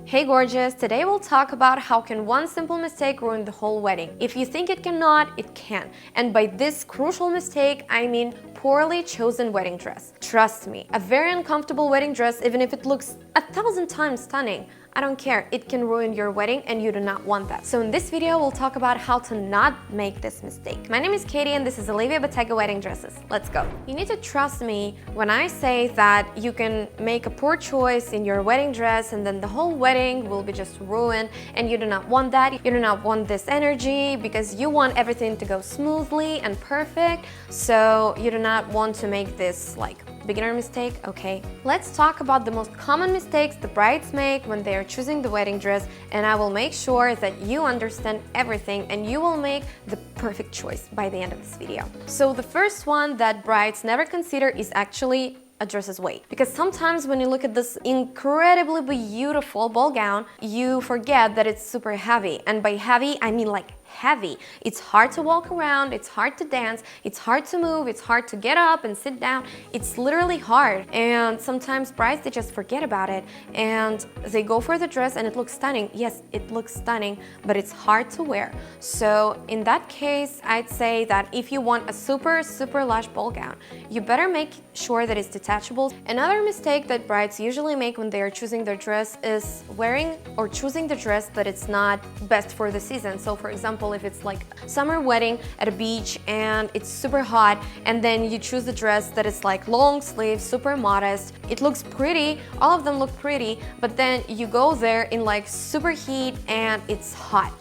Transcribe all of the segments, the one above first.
Hey gorgeous, today we'll talk about how can one simple mistake ruin the whole wedding. If you think it cannot, it can. And by this crucial mistake, I mean poorly chosen wedding dress. Trust me, a very uncomfortable wedding dress, even if it looks 1,000 times stunning, I don't care, it can ruin your wedding and you do not want that. So in this video, we'll talk about how to not make this mistake. My name is Katie and this is Olivia Batega Wedding Dresses. Let's go. You need to trust me when I say that you can make a poor choice in your wedding dress and then the whole wedding will be just ruined, and you do not want that. You do not want this energy because you want everything to go smoothly and perfect. So you do not want to make this like beginner mistake, okay? Let's talk about the most common mistakes the brides make when they are choosing the wedding dress, and I will make sure that you understand everything and you will make the perfect choice by the end of this video. So the first one that brides never consider is actually a dress's weight. Because sometimes when you look at this incredibly beautiful ball gown, you forget that it's super heavy. And by heavy, I mean like heavy. It's hard to walk around, it's hard to dance, it's hard to move, it's hard to get up and sit down. It's literally hard. And sometimes brides, they just forget about it and they go for the dress and it looks stunning. Yes, it looks stunning, but it's hard to wear. So in that case, I'd say that if you want a super lush ball gown, you better make sure that it's detachable. Another mistake that brides usually make when they are choosing their dress is wearing or choosing the dress that it's not best for the season. So for example, if it's like summer wedding at a beach and it's super hot, and then you choose the dress that is like long sleeves, super modest, it looks pretty, all of them look pretty, but then you go there in like super heat and it's hot.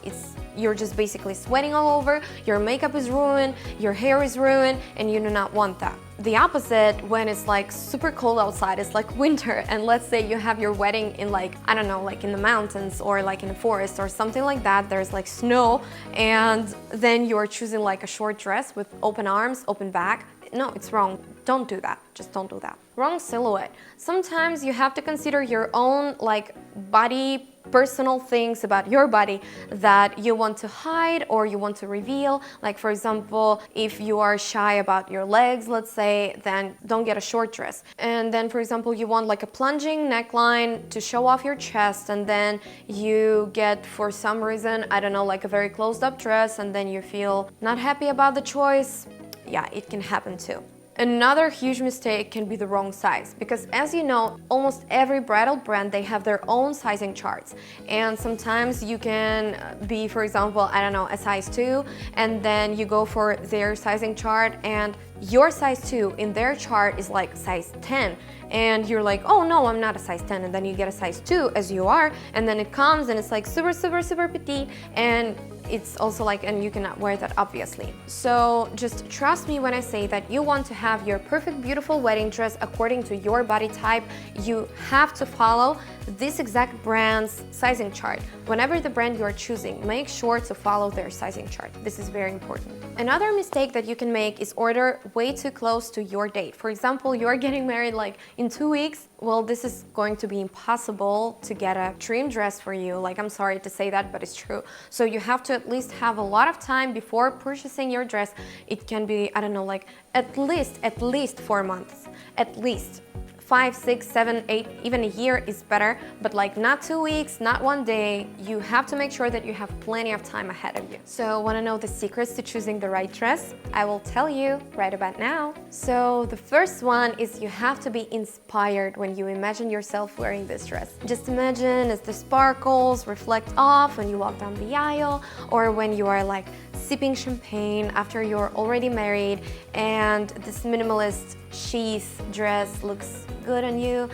You're just basically sweating all over, your makeup is ruined, your hair is ruined, and you do not want that. The opposite, when it's like super cold outside, it's like winter, and let's say you have your wedding in like, I don't know, like in the mountains or like in a forest or something like that, there's like snow, and then you're choosing like a short dress with open arms, open back. No, it's wrong. Don't do that. Just don't do that. Wrong silhouette. Sometimes you have to consider your own like body, personal things about your body that you want to hide or you want to reveal. Like for example, if you are shy about your legs, let's say, then don't get a short dress. And then for example, you want like a plunging neckline to show off your chest, and then you get, for some reason, I don't know, like a very closed up dress, and then you feel not happy about the choice. Yeah, it can happen too. Another huge mistake can be the wrong size, because as you know, almost every bridal brand, they have their own sizing charts, and sometimes you can be, for example, I don't know, a size 2, and then you go for their sizing chart and your size 2 in their chart is like size 10, and you're like, oh no, I'm not a size 10, and then you get a size 2 as you are, and then it comes and it's like super petite, and it's also like, and you cannot wear that obviously. So just trust me when I say that you want to have your perfect beautiful wedding dress according to your body type, you have to follow this exact brand's sizing chart. Whenever the brand you are choosing, make sure to follow their sizing chart. This is very important. Another mistake that you can make is order way too close to your date. For example, you are getting married like in 2 weeks. Well, this is going to be impossible to get a dream dress for you. Like, I'm sorry to say that, but it's true. So you have to at least have a lot of time before purchasing your dress. It can be, I don't know, like at least 4 months, at least. 5, 6, 7, 8, even a year is better, but like not 2 weeks, not 1 day. You have to make sure that you have plenty of time ahead of you. So want to know the secrets to choosing the right dress? I will tell you right about now. So the first one is you have to be inspired when you imagine yourself wearing this dress. Just imagine as the sparkles reflect off when you walk down the aisle, or when you are like sipping champagne after you're already married and this minimalist sheath dress looks good on you.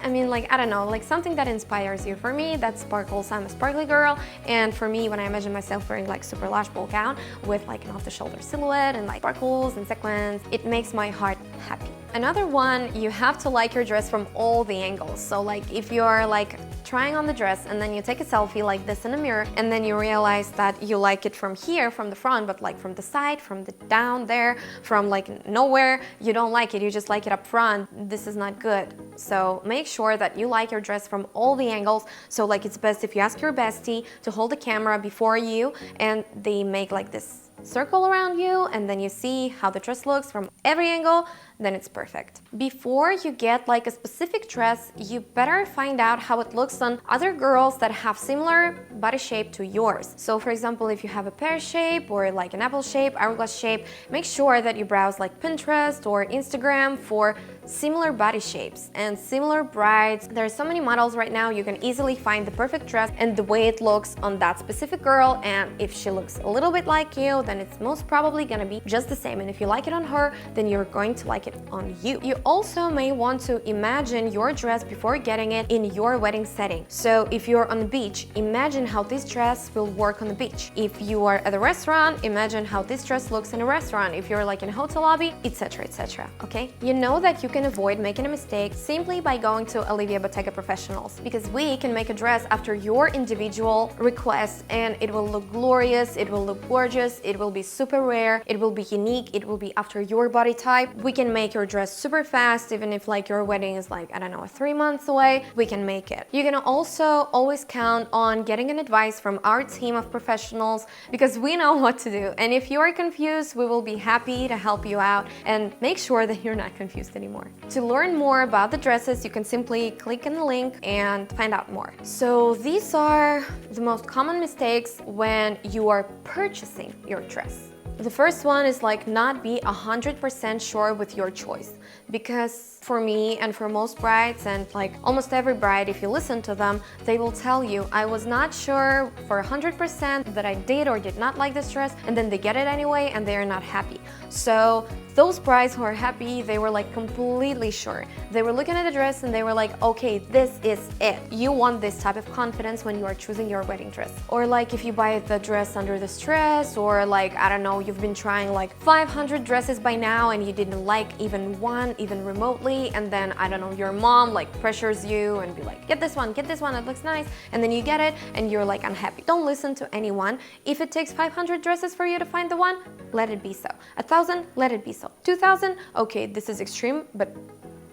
I mean, like, I don't know, like something that inspires you. For me, that's sparkles. I'm a sparkly girl, and for me, when I imagine myself wearing like super lush ball gown with like an off-the-shoulder silhouette and like sparkles and sequins, it makes my heart happy. Another one, you have to like your dress from all the angles. So like if you're like trying on the dress and then you take a selfie like this in a mirror, and then you realize that you like it from here, from the front, but like from the side, from the down there, from like nowhere, you don't like it, you just like it up front, this is not good. So make sure that you like your dress from all the angles. So like it's best if you ask your bestie to hold the camera before you and they make like this circle around you and then you see how the dress looks from every angle, then it's perfect. Before you get like a specific dress, you better find out how it looks on other girls that have similar body shape to yours. So for example, if you have a pear shape or like an apple shape, hourglass shape, make sure that you browse like Pinterest or Instagram for similar body shapes and similar brides. There are so many models right now, you can easily find the perfect dress and the way it looks on that specific girl, and if she looks a little bit like you, then it's most probably gonna be just the same, and if you like it on her, then you're going to like it on you. You also may want to imagine your dress before getting it in your wedding setting. So if you're on the beach, imagine how this dress will work on the beach. If you are at a restaurant, imagine how this dress looks in a restaurant. If you're like in a hotel lobby, etc, etc, okay? You know that you can avoid making a mistake simply by going to Olivia Batega Professionals, because we can make a dress after your individual request and it will look glorious, it will look gorgeous, it will be super rare, it will be unique, it will be after your body type. We can make your dress super fast, even if like your wedding is like, I don't know, 3 months away, we can make it. You can also always count on getting an advice from our team of professionals because we know what to do. And if you are confused, we will be happy to help you out and make sure that you're not confused anymore. To learn more about the dresses, you can simply click on the link and find out more. So these are the most common mistakes when you are purchasing your dress. The first one is like not be 100% sure with your choice, because for me and for most brides and like almost every bride, if you listen to them, they will tell you, I was not sure for 100% that I did or did not like this dress, and then they get it anyway and they are not happy. So those brides who are happy, they were like completely sure. They were looking at the dress and they were like, okay, this is it. You want this type of confidence when you are choosing your wedding dress. Or like if you buy the dress under the stress, or like, I don't know, you've been trying like 500 dresses by now and you didn't like even one, even remotely, and then, I don't know, your mom like pressures you and be like, get this one, it looks nice, and then you get it and you're like unhappy. Don't listen to anyone. If it takes 500 dresses for you to find the one, let it be so. 1,000, let it be so. 2,000, okay, this is extreme, but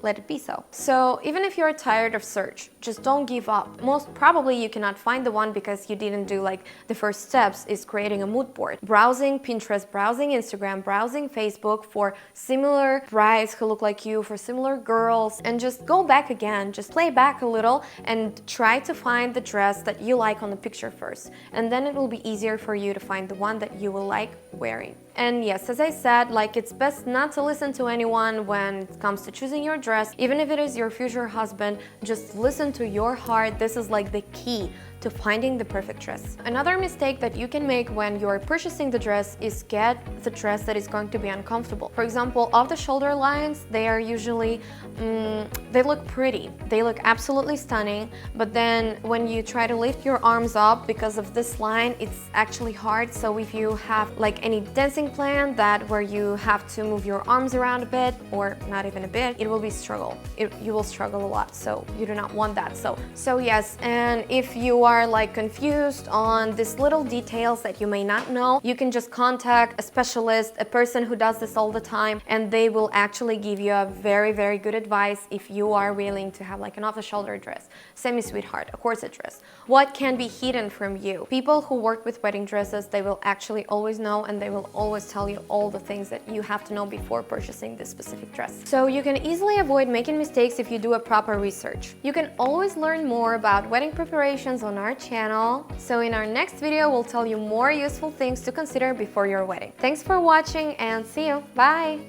let it be so. So even if you're tired of search, just don't give up. Most probably you cannot find the one because you didn't do like the first steps is creating a mood board. Browsing Pinterest, browsing Instagram, browsing Facebook for similar brides who look like you, for similar girls, and just go back again, just play back a little and try to find the dress that you like on the picture first. And then it will be easier for you to find the one that you will like wearing. And yes, as I said, like it's best not to listen to anyone when it comes to choosing your dress. Even if it is your future husband, just listen to your heart. This is like the key to finding the perfect dress. Another mistake that you can make when you're purchasing the dress is get the dress that is going to be uncomfortable. For example, off the shoulder lines, they are usually, they look pretty. They look absolutely stunning, but then when you try to lift your arms up because of this line, it's actually hard. So if you have like any dancing plan that where you have to move your arms around a bit, or not even a bit, it will be struggle. You will struggle a lot, so you do not want that. So yes, and if you are like confused on these little details that you may not know, you can just contact a specialist, a person who does this all the time, and they will actually give you a very, very good advice if you are willing to have like an off-the-shoulder dress, semi-sweetheart, a corset dress. What can be hidden from you? People who work with wedding dresses, they will actually always know, and they will always tell you all the things that you have to know before purchasing this specific dress. So you can easily avoid making mistakes if you do a proper research. You can always learn more about wedding preparations on our channel. So in our next video, we'll tell you more useful things to consider before your wedding. Thanks for watching and see you. Bye!